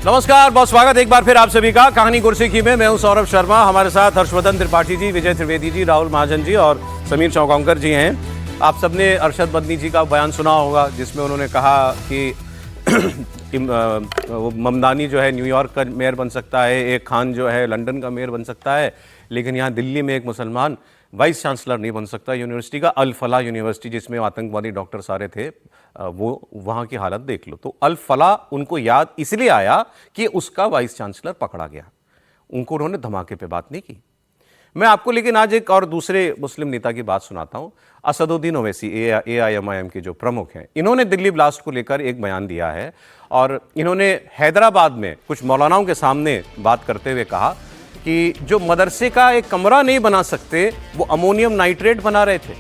नमस्कार, बहुत स्वागत एक बार फिर आप सभी का कहानी कुर्सी की में। मैं हूं सौरभ शर्मा। हमारे साथ हर्षवर्धन त्रिपाठी जी, विजय त्रिवेदी जी, राहुल महाजन जी और समीर चौगांवकर जी हैं। आप सबने अरशद मदनी जी का बयान सुना होगा, जिसमें उन्होंने कहा कि वो ममदानी जो है न्यूयॉर्क का मेयर बन सकता है, एक खान जो है लंदन का मेयर बन सकता है, लेकिन यहाँ दिल्ली में एक मुसलमान वाइस चांसलर नहीं बन सकता यूनिवर्सिटी का। अल फलाह यूनिवर्सिटी, जिसमें आतंकवादी डॉक्टर सारे थे, वो वहाँ की हालत देख लो। तो अल फलाह उनको याद इसलिए आया कि उसका वाइस चांसलर पकड़ा गया। उनको उन्होंने धमाके पे बात नहीं की। मैं आपको लेकिन आज एक और दूसरे मुस्लिम नेता की बात सुनाता हूं। असदुद्दीन ओवैसी, AIMIM के जो प्रमुख हैं, इन्होंने दिल्ली ब्लास्ट को लेकर एक बयान दिया है और इन्होंने हैदराबाद में कुछ मौलानाओं के सामने बात करते हुए कहा कि जो मदरसे का एक कमरा नहीं बना सकते, वो अमोनियम नाइट्रेट बना रहे थे,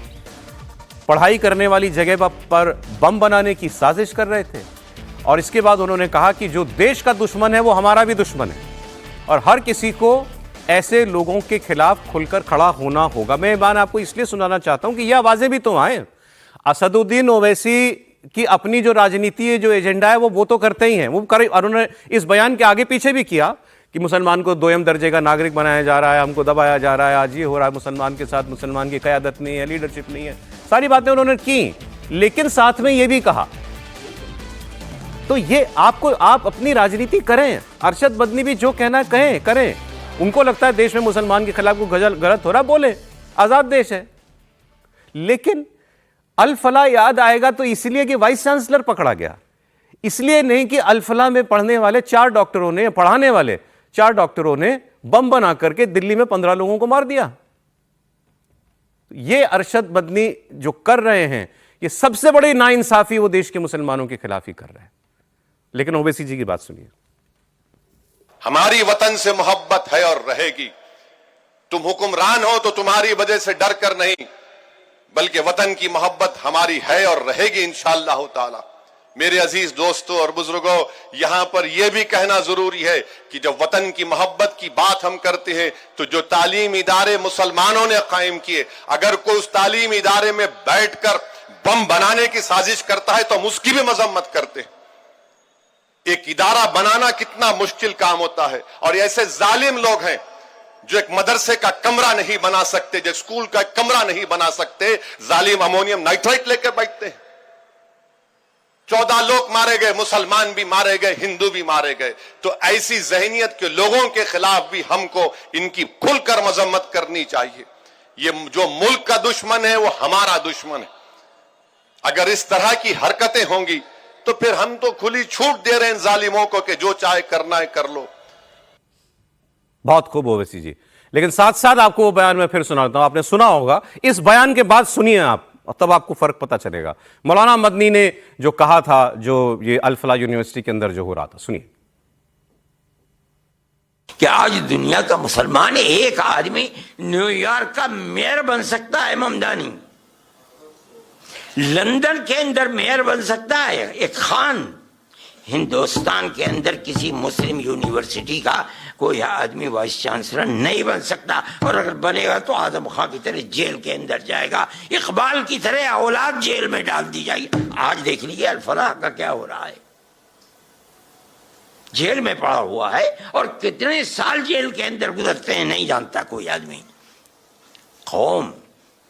पढ़ाई करने वाली जगह पर बम बनाने की साजिश कर रहे थे। और इसके बाद उन्होंने कहा कि जो देश का दुश्मन है वो हमारा भी दुश्मन है और हर किसी को ऐसे लोगों के खिलाफ खुलकर खड़ा होना होगा। मैं बात आपको इसलिए सुनाना चाहता हूं कि यह आवाजें भी तो आए। असदुद्दीन ओवैसी की अपनी जो राजनीति है, जो एजेंडा है, वो तो करते ही हैं, वो कर। और उन्होंने इस बयान के आगे पीछे भी किया कि मुसलमान को दोयम दर्जे का नागरिक बनाया जा रहा है, हमको दबाया जा रहा है, आज ये हो रहा है मुसलमान के साथ, मुसलमान की क़यादत नहीं है, लीडरशिप नहीं है, सारी बातें उन्होंने की। लेकिन साथ में ये भी कहा, तो ये आप अपनी राजनीति करें। अरशद मदनी भी जो कहना कहें, करें। उनको लगता है देश में मुसलमान के खिलाफ कोई गलत हो रहा, बोले, आजाद देश है। लेकिन अल फलाह याद आएगा तो इसलिए कि वाइस चांसलर पकड़ा गया, इसलिए नहीं कि अल फलाह में पढ़ने वाले 4 डॉक्टरों ने, पढ़ाने वाले 4 डॉक्टरों ने बम बना करके दिल्ली में 15 लोगों को मार दिया। ये अरशद मदनी जो कर रहे हैं, ये सबसे बड़ी नाइंसाफी वो देश के मुसलमानों के खिलाफ ही कर रहे हैं। लेकिन ओवैसी जी की बात सुनिए। हमारी वतन से मोहब्बत है और रहेगी। तुम हुक्मरान हो तो तुम्हारी वजह से डर कर नहीं, बल्कि वतन की मोहब्बत हमारी है और रहेगी इंशाअल्लाह ताला। मेरे अजीज दोस्तों और बुजुर्गों, यहां पर यह भी कहना जरूरी है कि जब वतन की मोहब्बत की बात हम करते हैं तो जो तालीम इदारे मुसलमानों ने कायम किए, अगर कोई उस तालीम इदारे में बैठकर बम बनाने की साजिश करता है तो हम उसकी भी मजम्मत करते हैं। एक इदारा बनाना कितना मुश्किल काम होता है, और ऐसे जालिम लोग हैं जो एक मदरसे का कमरा नहीं बना सकते, जो स्कूल का कमरा नहीं बना सकते, जालिम अमोनियम नाइट्रेट लेकर बैठते हैं। 14 लोग मारे गए, मुसलमान भी मारे गए, हिंदू भी मारे गए। तो ऐसी जहनियत के लोगों के खिलाफ भी हमको इनकी खुलकर मजम्मत करनी चाहिए। ये जो मुल्क का दुश्मन है वो हमारा दुश्मन है। अगर इस तरह की हरकतें होंगी तो फिर हम तो खुली छूट दे रहे हैं जालिमों को कि जो चाहे करना है कर लो। बहुत खूब ओवैसी जी, लेकिन साथ साथ आपको वो बयान में फिर सुनाता हूं। आपने सुना होगा, इस बयान के बाद सुनिए आप, तब आपको फर्क पता चलेगा। मौलाना मदनी ने जो कहा था, जो ये अल फलाह यूनिवर्सिटी के अंदर जो हो रहा था, सुनिए। कि आज दुनिया का मुसलमान एक आदमी न्यूयॉर्क का मेयर बन सकता है, ममदानी लंदन के अंदर मेयर बन सकता है, एक खान हिंदुस्तान के अंदर किसी मुस्लिम यूनिवर्सिटी का कोई आदमी वाइस चांसलर नहीं बन सकता। और अगर बनेगा तो आजम खां की तरह जेल के अंदर जाएगा, इकबाल की तरह औलाद जेल में डाल दी जाएगी। आज देख लीजिए अल फलाह का क्या हो रहा है, जेल में पड़ा हुआ है और कितने साल जेल के अंदर गुजरते हैं नहीं जानता कोई आदमी। कौम,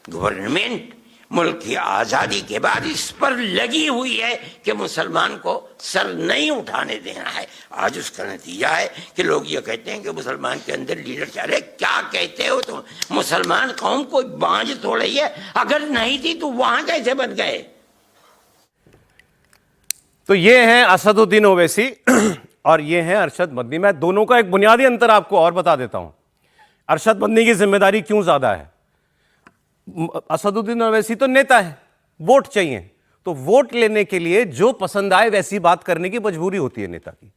गवर्नमेंट मुल्क की आजादी के बाद इस पर लगी हुई है कि मुसलमान को सर नहीं उठाने देना है। आज उसका नतीजा है कि लोग ये कहते हैं कि मुसलमान के अंदर लीडर चाह रहे। क्या कहते हो तुम? मुसलमान कौम कोई बांझ थोड़ी है, अगर नहीं थी तो वहां कैसे बन गए? तो ये हैं असदुद्दीन ओवैसी और ये हैं अरशद मदनी। मैं दोनों का एक बुनियादी अंतर आपको और बता देता हूं। अरशद मदनी की जिम्मेदारी क्यों ज्यादा है। असदुद्दीन ओवैसी तो नेता है, वोट चाहिए, तो वोट लेने के लिए जो पसंद आए वैसी बात करने की मजबूरी होती है नेता की।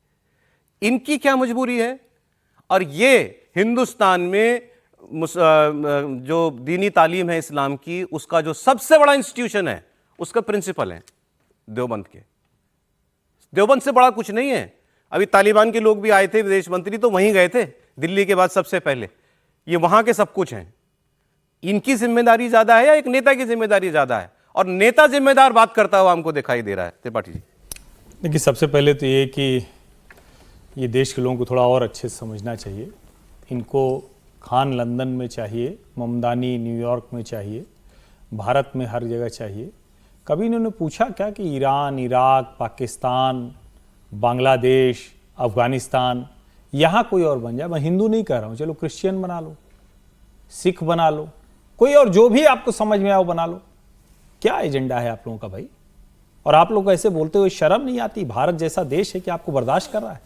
इनकी क्या मजबूरी है? और ये हिंदुस्तान में जो दीनी तालीम है इस्लाम की, उसका जो सबसे बड़ा इंस्टीट्यूशन है, उसका प्रिंसिपल है देवबंद के। देवबंद से बड़ा कुछ नहीं है। अभी तालिबान के लोग भी आए थे, विदेश मंत्री तो वहीं गए थे दिल्ली के बाद सबसे पहले। ये वहां के सब कुछ हैं। इनकी जिम्मेदारी ज्यादा है या एक नेता की जिम्मेदारी ज्यादा है? और नेता जिम्मेदार बात करता हुआ हमको दिखाई दे रहा है त्रिपाठी जी। देखिए, सबसे पहले तो ये कि ये देश के लोगों को थोड़ा और अच्छे से समझना चाहिए। इनको खान लंदन में चाहिए, ममदानी न्यूयॉर्क में चाहिए, भारत में हर जगह चाहिए। कभी इन्होंने पूछा क्या कि ईरान, इराक, पाकिस्तान, बांग्लादेश, अफगानिस्तान, यहाँ कोई और बन जाए? मैं हिंदू नहीं कह रहा हूँ, चलो क्रिश्चियन बना लो, सिख बना लो, कोई और जो भी आपको समझ में आओ बना लो। क्या एजेंडा है आप लोगों का भाई? और आप लोग ऐसे बोलते हुए शर्म नहीं आती? भारत जैसा देश है कि आपको बर्दाश्त कर रहा है?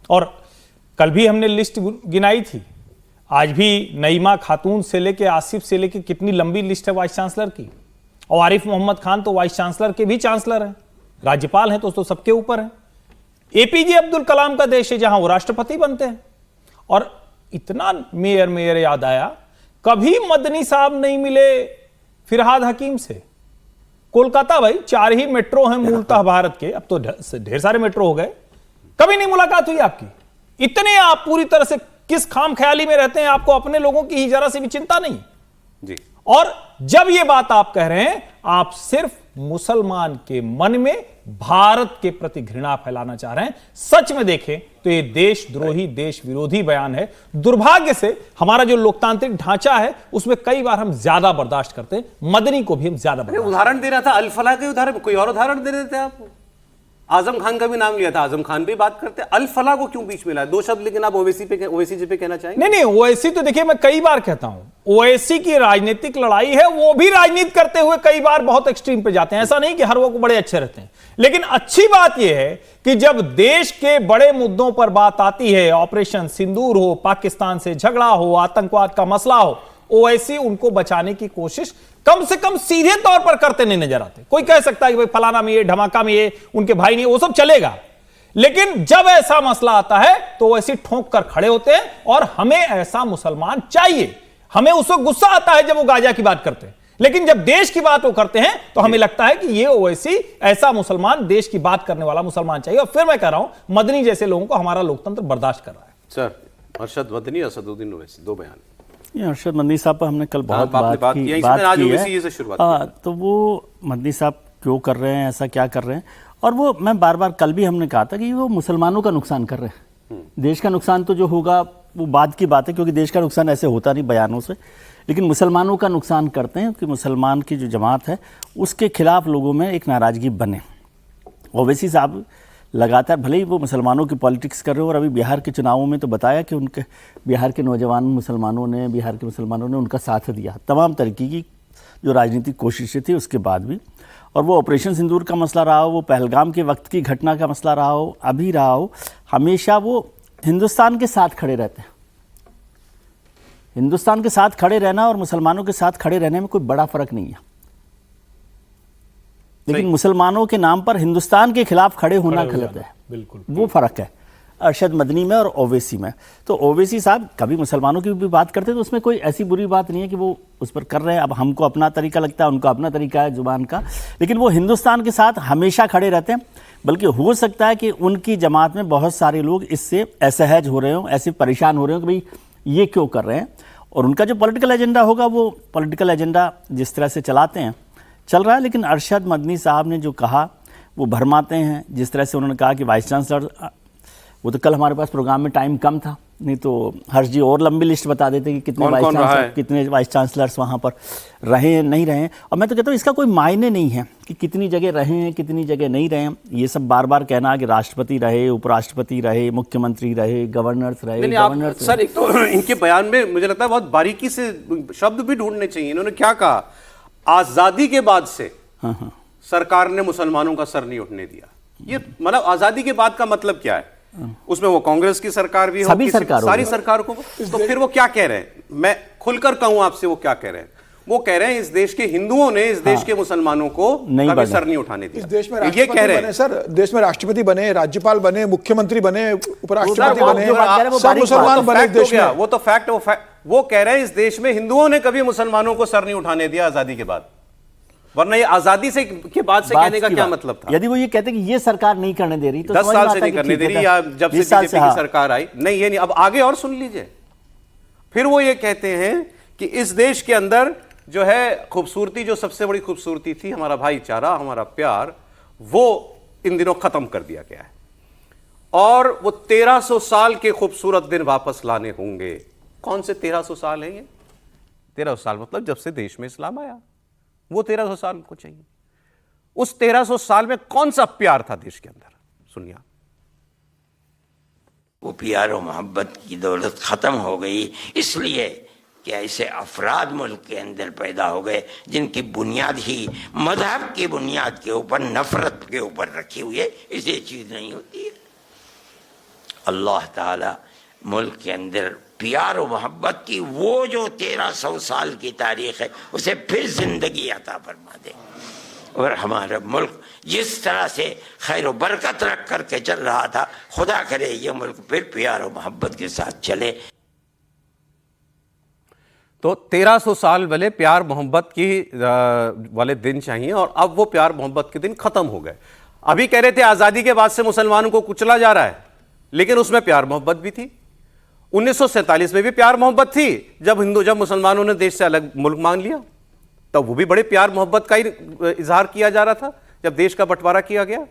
और कल भी हमने लिस्ट गिनाई थी, आज भी नईमा खातून से लेके आसिफ से लेके कितनी लंबी लिस्ट है वाइस चांसलर की। और आरिफ मोहम्मद खान तो वाइस चांसलर के भी चांसलर हैं, राज्यपाल हैं तो सबके ऊपर हैं। एपीजे अब्दुल कलाम का देश है जहां वो राष्ट्रपति बनते हैं। और इतना मेयर याद आया, कभी मदनी साहब नहीं मिले फिरहाद हकीम से। कोलकाता भाई 4 ही मेट्रो हैं मूलतः भारत के, अब तो ढेर सारे मेट्रो हो गए, कभी नहीं मुलाकात हुई आपकी। इतने आप पूरी तरह से किस खाम ख्याली में रहते हैं, आपको अपने लोगों की ही जरा सी भी चिंता नहीं जी। और जब ये बात आप कह रहे हैं, आप सिर्फ मुसलमान के मन में भारत के प्रति घृणा फैलाना चाह रहे हैं। सच में देखें तो ये देशद्रोही, देश विरोधी बयान है। दुर्भाग्य से हमारा जो लोकतांत्रिक ढांचा है उसमें कई बार हम ज्यादा बर्दाश्त करते हैं, मदनी को भी हम ज्यादा बर्दाश्त। उदाहरण दे रहा था अल फलाह के, उदाहरण कोई और उदाहरण दे देते आप। आजम खान का भी नाम लिया था, आजम खान भी बात करते। अल फलाह को क्यों बीच में लाया? 2 शब्द लेकिन आप ओवैसी जी पे कहना चाहेंगे? नहीं, ओवैसी तो देखिए मैं कई बार कहता हूं, ओवैसी की राजनीतिक लड़ाई है, वो भी राजनीति करते हुए कई बार बहुत एक्सट्रीम पे जाते हैं। ऐसा नहीं कि हर वो बड़े अच्छे रहते हैं, लेकिन अच्छी बात यह है कि जब देश के बड़े मुद्दों पर बात आती है, ऑपरेशन सिंदूर हो, पाकिस्तान से झगड़ा हो, आतंकवाद का मसला हो, ओवैसी उनको बचाने की कोशिश कम से कम सीधे तौर पर करते नहीं नजर आते। कोई कह सकता है कि भाई फलाना में ये, धमाका में ये, उनके भाई नहीं, वो सब चलेगा, लेकिन जब ऐसा मसला आता है तो वैसे ठोंक कर खड़े होते हैं। और हमें ऐसा मुसलमान चाहिए। हमें उस वक्त गुस्सा आता है जब वो गाजा की बात करते हैं, लेकिन जब देश की बात वो करते हैं तो हमें लगता है कि ये ओवैसी ऐसा मुसलमान, देश की बात करने वाला मुसलमान चाहिए। और फिर मैं कह रहा हूं, मदनी जैसे लोगों को हमारा लोकतंत्र बर्दाश्त कर रहा है। सर, अरशद मदनी, असदुद्दीन ओवैसी, 2 बयान। ये अरशद मदनी साहब पर हमने कल बहुत बात की है। तो वो मदनी साहब क्यों कर रहे हैं, ऐसा क्या कर रहे हैं? और वो मैं बार बार कल भी हमने कहा था कि वो मुसलमानों का नुकसान कर रहे हैं। देश का नुकसान तो जो होगा वो बाद की बात है, क्योंकि देश का नुकसान ऐसे होता नहीं बयानों से, लेकिन मुसलमानों का नुकसान करते हैं कि मुसलमान की जो जमात है उसके खिलाफ लोगों में एक नाराज़गी बने। ओवैसी साहब लगातार भले ही वो मुसलमानों की पॉलिटिक्स कर रहे हो, और अभी बिहार के चुनावों में तो बताया कि उनके बिहार के नौजवान मुसलमानों ने, बिहार के मुसलमानों ने उनका साथ दिया तमाम तरीके की जो राजनीतिक कोशिशें थी उसके बाद भी। और वो ऑपरेशन सिंदूर का मसला रहा हो, वो पहलगाम के वक्त की घटना का मसला रहा हो, अभी रहा हो, हमेशा वो हिंदुस्तान के साथ खड़े रहते हैं। हिंदुस्तान के साथ खड़े रहना और मुसलमानों के साथ खड़े रहने में कोई बड़ा फर्क नहीं है, लेकिन मुसलमानों के नाम पर हिंदुस्तान के खिलाफ खड़े होना गलत है। बिल्कुल वो फर्क है अरशद मदनी में और ओवैसी में। तो ओवैसी साहब कभी मुसलमानों की भी बात करते तो उसमें कोई ऐसी बुरी बात नहीं है कि वो उस पर कर रहे हैं। अब हमको अपना तरीका लगता है, उनको अपना तरीका है जुबान का, लेकिन वो हिंदुस्तान के साथ हमेशा खड़े रहते हैं। बल्कि हो सकता है कि उनकी जमात में बहुत सारे लोग इससे असहज हो रहे हों, ऐसे परेशान हो रहे हों कि भाई ये क्यों कर रहे हैं। और उनका जो पॉलिटिकल एजेंडा होगा वो पॉलिटिकल एजेंडा जिस तरह से चलाते हैं चल रहा है। लेकिन अरशद मदनी साहब ने जो कहा वो भरमाते हैं। जिस तरह से उन्होंने कहा कि वाइस चांसलर, वो तो कल हमारे पास प्रोग्राम में टाइम कम था, नहीं तो हर्ष जी और लंबी लिस्ट बता देते कि कितने वाइस चांसलर्स वहाँ पर रहे हैं, नहीं रहे हैं। और मैं तो कहता हूँ इसका कोई मायने नहीं है कि कितनी जगह रहे हैं, कितनी जगह नहीं रहे हैं। ये सब बार बार कहना कि राष्ट्रपति रहे, उपराष्ट्रपति रहे, मुख्यमंत्री रहे, गवर्नर्स रहे, सर एक तो इनके बयान में मुझे लगता है बहुत बारीकी से शब्द भी ढूंढने चाहिए। इन्होंने क्या कहा, आजादी के बाद से सरकार ने मुसलमानों का सर नहीं उठने दिया। ये मतलब आजादी के बाद का मतलब क्या है? उसमें वो कांग्रेस की सरकार भी हो, सारी सरकार को, तो फिर वो क्या कह रहे हैं? मैं खुलकर कहूं आपसे, वो क्या कह रहे हैं? वो कह रहे हैं इस देश के हिंदुओं ने इस देश के मुसलमानों को कभी सर नहीं उठाने दिया। इस देश में ये कह रहे हैं सर, देश में राष्ट्रपति बने, राज्यपाल बने, मुख्यमंत्री बने, उपराष्ट्रपति बने, सब मुसलमान बने देश में। वो तो फैक्ट, वो कह रहे हैं इस देश में हिंदुओं ने कभी मुसलमानों को सर नहीं उठाने दिया आजादी के बाद। वरना ये आजादी से के बाद से कहने का क्या मतलब था? यदि वो ये कहते कि ये सरकार नहीं करने दे रही तो 10 साल से नहीं करने दे रही, या जब से बीजेपी की सरकार आई, नहीं ये नहीं। अब आगे और सुन लीजिए, फिर वो ये कहते हैं कि इस देश के अंदर जो है खूबसूरती, जो सबसे बड़ी खूबसूरती थी, हमारा भाईचारा, हमारा प्यार, वो इन दिनों खत्म कर दिया गया है। और वो 1300 साल के खूबसूरत दिन वापस लाने होंगे। कौन से 1300 साल हैं ये? 1300 साल मतलब जब से देश में इस्लाम आया, वो 1300 साल को चाहिए। उस 1300 साल में कौन सा प्यार था देश के अंदर? सुनिए। वो प्यार और मोहब्बत की दौलत खत्म हो गई, इसलिए कि ऐसे अफराद मुल्क के अंदर पैदा हो गए जिनकी बुनियाद ही मजहब की बुनियाद के ऊपर, नफरत के ऊपर रखी हुई है। इसे चीज नहीं होती है। अल्लाह ताला मुल्क के अंदर प्यार और मोहब्बत की वो जो 1300 साल की तारीख है उसे फिर जिंदगी अता फरमा दे, और हमारा मुल्क जिस तरह से खैर बरकत रख करके चल रहा था, खुदा करे ये मुल्क फिर प्यार और मोहब्बत के साथ चले। तो 1300 साल वाले प्यार मोहब्बत की वाले दिन चाहिए, और अब वो प्यार मोहब्बत के दिन खत्म हो गए। अभी कह रहे थे आजादी के बाद से मुसलमानों को कुचला जा रहा है, लेकिन उसमें प्यार मोहब्बत भी थी। 1947 में भी प्यार मोहब्बत थी, जब मुसलमानों ने देश से अलग मुल्क मांग लिया, तब वो भी बड़े प्यार मोहब्बत का ही इजहार किया जा रहा था। जब देश का बंटवारा किया गया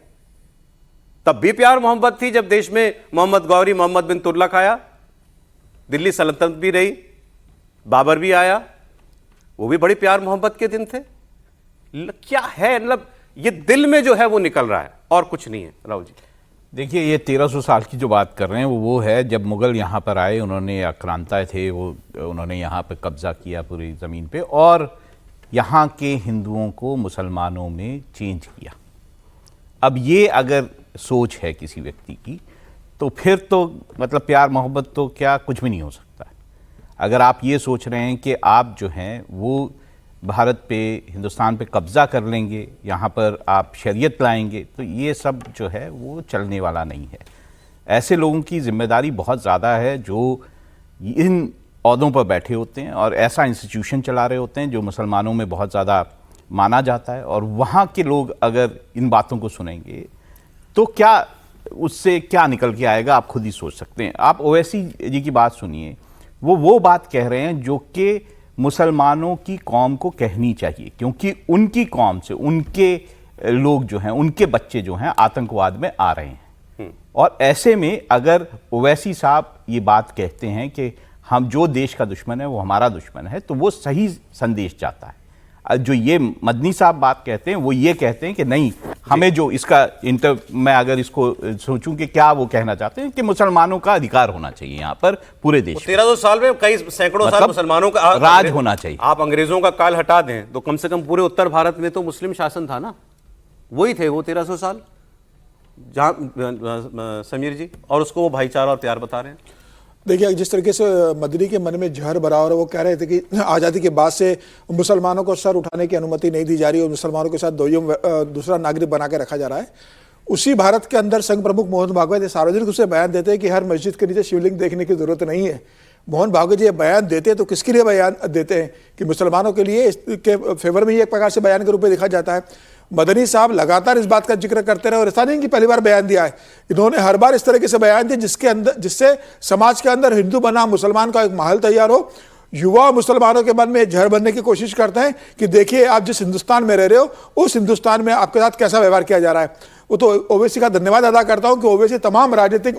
तब भी प्यार मोहब्बत थी। जब देश में मोहम्मद गौरी, मोहम्मद बिन तुगलक आया, दिल्ली सल्तनत भी रही, बाबर भी आया, वो भी बड़ी प्यार मोहब्बत के दिन थे। क्या है, मतलब ये दिल में जो है वो निकल रहा है और कुछ नहीं है। राहुल जी देखिए, ये 1300 साल की जो बात कर रहे हैं वो है जब मुग़ल यहाँ पर आए, उन्होंने आक्रांता थे, उन्होंने यहाँ पर कब्ज़ा किया पूरी ज़मीन पे, और यहाँ के हिंदुओं को मुसलमानों में चेंज किया। अब ये अगर सोच है किसी व्यक्ति की, तो फिर तो मतलब प्यार मोहब्बत तो क्या कुछ भी नहीं हो सकता है। अगर आप ये सोच रहे हैं कि आप जो हैं वो भारत पे, हिंदुस्तान पे कब्ज़ा कर लेंगे, यहाँ पर आप शरीयत लाएंगे, तो ये सब जो है वो चलने वाला नहीं है। ऐसे लोगों की जिम्मेदारी बहुत ज़्यादा है जो इन ओहदों पर बैठे होते हैं और ऐसा इंस्टीट्यूशन चला रहे होते हैं जो मुसलमानों में बहुत ज़्यादा माना जाता है, और वहाँ के लोग अगर इन बातों को सुनेंगे तो क्या उससे क्या निकल के आएगा, आप खुद ही सोच सकते हैं। आप ओवैसी जी की बात सुनिए, वो बात कह रहे हैं जो कि मुसलमानों की कौम को कहनी चाहिए, क्योंकि उनकी कौम से उनके लोग जो हैं, उनके बच्चे जो हैं आतंकवाद में आ रहे हैं। और ऐसे में अगर ओवैसी साहब ये बात कहते हैं कि हम जो देश का दुश्मन है वो हमारा दुश्मन है, तो वो सही संदेश जाता है। जो ये मदनी साहब बात कहते हैं वो ये कहते हैं कि नहीं, हमें जो इसका मैं अगर इसको सोचूं कि क्या वो कहना चाहते हैं कि मुसलमानों का अधिकार होना चाहिए यहाँ पर पूरे देश में। 1300 साल में कई सैकड़ों साल मुसलमानों का राज होना चाहिए। आप अंग्रेजों का काल हटा दें तो कम से कम पूरे उत्तर भारत में तो मुस्लिम शासन था ना, वही थे वो 1300 साल, जहां समीर जी, और उसको वो भाईचारा और प्यार बता रहे हैं। देखिए, जिस तरीके से मदनी के मन में जहर भरा और वो कह रहे थे कि आज़ादी के बाद से मुसलमानों को सर उठाने की अनुमति नहीं दी जा रही और मुसलमानों के साथ दूसरा नागरिक बना के रखा जा रहा है, उसी भारत के अंदर संघ प्रमुख मोहन भागवत सार्वजनिक रूप से बयान देते हैं कि हर मस्जिद के नीचे शिवलिंग देखने की जरूरत नहीं है। मोहन भागवत जी ये बयान देते हैं तो किसके लिए बयान देते हैं? कि मुसलमानों के लिए, इसके फेवर में ही एक प्रकार से बयान के रूप में देखा जाता है। मदनी साहब लगातार इस बात का जिक्र करते रहे और ऐसा नहीं कि पहली बार बयान दिया है, इन्होंने हर बार इस तरीके से बयान दिए जिससे समाज के अंदर हिंदू बना मुसलमान का एक माहौल तैयार हो। युवा मुसलमानों के मन में जहर बनने की कोशिश करते हैं कि देखिए आप जिस हिंदुस्तान में रह रहे हो उस हिंदुस्तान में आपके साथ कैसा व्यवहार किया जा रहा है। वो तो ओवैसी का धन्यवाद अदा करता हूं कि ओवैसी तमाम राजनीतिक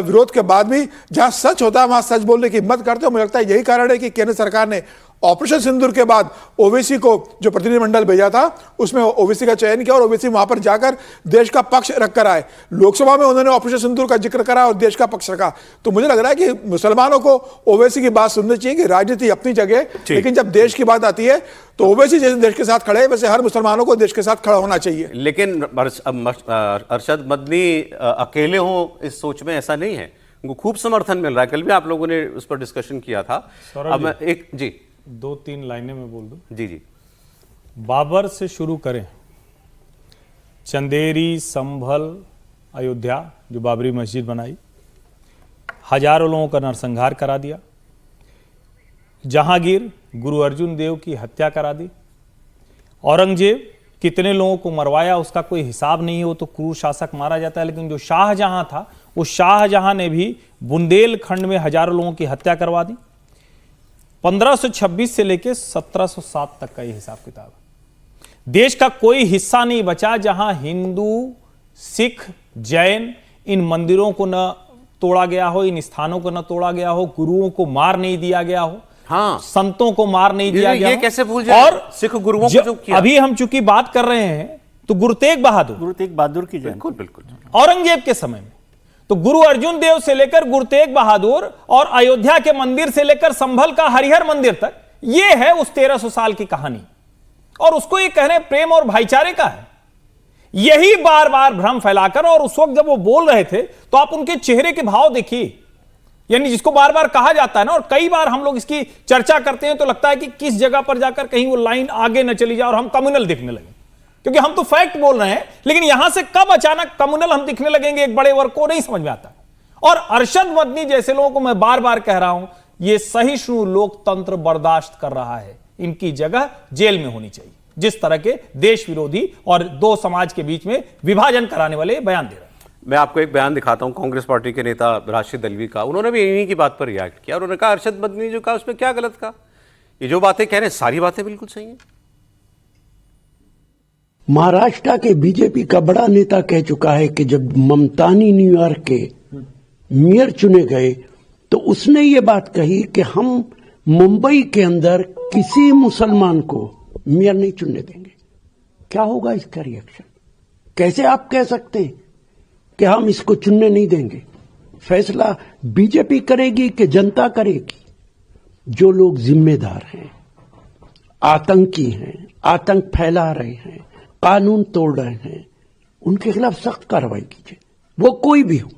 विरोध के बाद भी जहां सच होता है वहां सच बोलने की हिम्मत करते हैं। मुझे लगता है यही कारण है कि केंद्र सरकार ने ऑपरेशन सिंदूर के बाद ओवैसी को जो प्रतिनिधिमंडल भेजा था उसमें ओवैसी का चयन किया और ओवैसी वहां पर जाकर देश का पक्ष रखकर आए। लोकसभा में उन्होंने ऑपरेशन सिंदूर का जिक्र करा और देश का पक्ष रखा। तो मुझे लग रहा है कि मुसलमानों को ओवैसी की बात सुननी चाहिए कि राजनीति अपनी जगह, लेकिन जब देश की बात आती है तो ओवैसी जैसे देश के साथ खड़े वैसे हर मुसलमानों को देश के साथ खड़ा होना चाहिए। लेकिन अरशद मदनी अकेले हों इस सोच में, ऐसा नहीं है, उनको खूब समर्थन मिल रहा है। कल भी आप लोगों ने उस पर डिस्कशन किया था। अब मैं एक जी 2-3 लाइनें में बोल दूं। जी जी, बाबर से शुरू करें, चंदेरी, संभल, अयोध्या जो बाबरी मस्जिद बनाई, हजारों लोगों का नरसंहार करा दिया, जहांगीर गुरु अर्जुन देव की हत्या करा दी, औरंगजेब कितने लोगों को मरवाया उसका कोई हिसाब नहीं है, वो तो क्रूर शासक मारा जाता है। लेकिन जो शाहजहां था वो शाहजहां ने भी बुंदेलखंड में हजारों लोगों की हत्या करवा दी। 1526 से लेकर 1707 तक का ये हिसाब किताब है। देश का कोई हिस्सा नहीं बचा जहां हिंदू, सिख, जैन इन मंदिरों को न तोड़ा गया हो, इन स्थानों को न तोड़ा गया हो, गुरुओं को मार नहीं दिया गया हो, हाँ, संतों को मार नहीं दिया गया ये हो। कैसे भूल जाए और सिख गुरुओं को जो किया। अभी हम चूंकि बात कर रहे हैं तो गुरु तेग बहादुर की जयंती। बिल्कुल बिल्कुल। औरंगजेब के समय में तो गुरु अर्जुन देव से लेकर गुरु तेग बहादुर और अयोध्या के मंदिर से लेकर संभल का हरिहर मंदिर तक, यह है उस 1300 साल की कहानी। और उसको ये कहने प्रेम और भाईचारे का है। यही बार बार भ्रम फैलाकर, और उस वक्त जब वो बोल रहे थे तो आप उनके चेहरे के भाव देखिए, यानी जिसको बार बार कहा जाता है ना, और कई बार हम लोग इसकी चर्चा करते हैं तो लगता है कि किस जगह पर जाकर कहीं वो लाइन आगे न चली जाए और हम कम्युनल दिखने लगे, क्योंकि हम तो फैक्ट बोल रहे हैं, लेकिन यहां से कब अचानक कम्युनल हम दिखने लगेंगे एक बड़े वर्ग को नहीं समझ में आता। और अरशद मदनी जैसे लोगों को मैं बार बार कह रहा हूं, यह सहिष्णु लोकतंत्र बर्दाश्त कर रहा है, इनकी जगह जेल में होनी चाहिए, जिस तरह के देश विरोधी और दो समाज के बीच में विभाजन कराने वाले बयान दे रहे हैं। मैं आपको एक बयान दिखाता हूं कांग्रेस पार्टी के नेता राशिद अल्वी का। उन्होंने भी इन्हीं की बात पर रिएक्ट किया। उन्होंने कहा अरशद मदनी जो कहा उसमें क्या गलत कहा, ये जो बातें कह रहे हैं सारी बातें बिल्कुल सही हैं। महाराष्ट्र के बीजेपी का बड़ा नेता कह चुका है कि जब ममतानी न्यूयॉर्क के मेयर चुने गए तो उसने ये बात कही कि हम मुंबई के अंदर किसी मुसलमान को मेयर नहीं चुनने देंगे। क्या होगा इसका रिएक्शन? कैसे आप कह सकते हैं कि हम इसको चुनने नहीं देंगे? फैसला बीजेपी करेगी कि जनता करेगी? जो लोग जिम्मेदार हैं, आतंकी हैं, आतंक फैला रहे हैं, कानून तोड़ रहे हैं, उनके खिलाफ सख्त कार्रवाई कीजिए, वो कोई भी हो।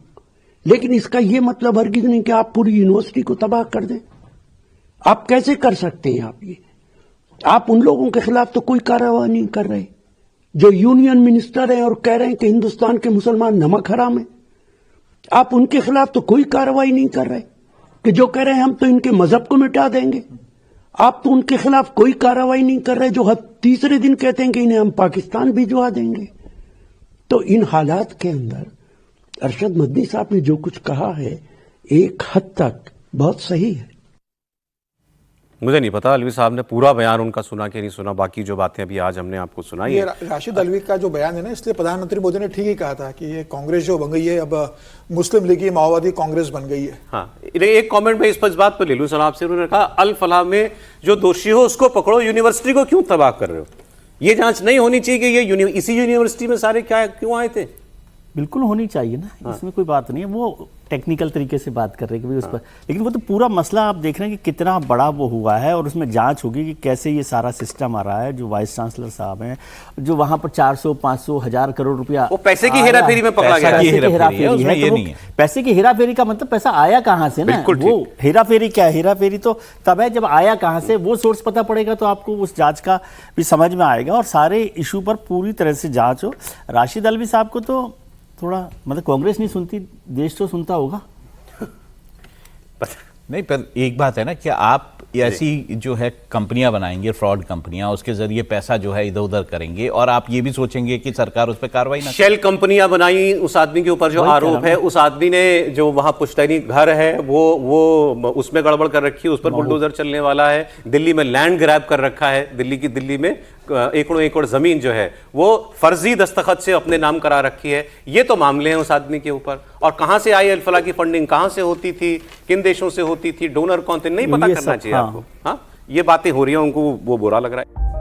लेकिन इसका यह मतलब हरगिज नहीं कि आप पूरी यूनिवर्सिटी को तबाह कर दें। आप कैसे कर सकते हैं? आप उन लोगों के खिलाफ तो कोई कार्रवाई नहीं कर रहे जो यूनियन मिनिस्टर हैं और कह रहे हैं कि हिंदुस्तान के मुसलमान नमक हराम है। आप उनके खिलाफ तो कोई कार्रवाई नहीं कर रहे कि जो कह रहे हैं हम तो इनके मजहब को मिटा देंगे। आप तो उनके खिलाफ कोई कार्रवाई नहीं कर रहे जो हर तीसरे दिन कहते हैं कि इन्हें हम पाकिस्तान भिजवा देंगे। तो इन हालात के अंदर अरशद मदनी साहब ने जो कुछ कहा है एक हद तक बहुत सही है। मुझे नहीं पता अलवी साहब ने पूरा बयान उनका सुना कि नहीं सुना, बाकी जो बातें अभी आज हमने आपको सुनाई है। राशिद अलवी का जो बयान है ना, इसलिए प्रधानमंत्री मोदी ने ठीक ही कहा था कि ये कांग्रेस जो बन गई है अब मुस्लिम लीग माओवादी कांग्रेस बन गई है। हाँ, एक कमेंट में इस बात पर ले लूं सलाम से। उन्होंने कहा अल फलाह में जो दोषी हो उसको पकड़ो, यूनिवर्सिटी को क्यों तबाह कर रहे हो? ये जांच नहीं होनी चाहिए कि ये इसी यूनिवर्सिटी में सारे क्या क्यों आए थे? बिल्कुल होनी चाहिए ना, इसमें कोई बात नहीं है। वो टेक्निकल तरीके से बात कर रहे हैं कि भाई उस पर, लेकिन वो तो पूरा मसला आप देख रहे हैं कि कितना बड़ा वो हुआ है और उसमें जांच होगी कि कैसे ये सारा सिस्टम आ रहा है। जो वाइस चांसलर साहब हैं, जो वहां पर 400, 500, 1000 करोड़ रुपया वो पैसे की हेराफेरी में पकड़ा गया। पैसे की हेराफेरी का मतलब पैसा आया कहां से ना, वो हेराफेरी क्या है? हेराफेरी तो तब है जब आया कहां से, वो सोर्स पता पड़ेगा तो आपको उस जांच का भी समझ में आएगा और सारे इशू पर पूरी तरह से जांच हो। राशिद अलवी साहब को तो थोड़ा मतलब कांग्रेस नहीं सुनती, देश तो सुनता होगा। नहीं, पर एक बात है ना कि आप ऐसी जो है कंपनियां बनाएंगे, फ्रॉड कंपनियां, उसके जरिए पैसा जो है इधर उधर करेंगे और आप ये भी सोचेंगे कि सरकार उस पर कार्रवाई ना। शेल कंपनियां बनाई, उस आदमी के ऊपर जो आरोप है, उस आदमी ने जो वहां पुश्तैनी घर है वो उसमें गड़बड़ कर रखी है, उस पर बुलडोजर चलने वाला है। दिल्ली में लैंड ग्रैब कर रखा है, दिल्ली में एकड़ों एकड़ जमीन जो है वो फर्जी दस्तखत से अपने नाम करा रखी है। ये तो मामले हैं उस आदमी के ऊपर। और कहां से आई अल फलाह की फंडिंग, कहां से होती थी, किन देशों से होती थी, डोनर कौन थे, नहीं पता करना चाहिए आपको। हाँ, ये बातें हो रही हैं, उनको वो बुरा लग रहा है।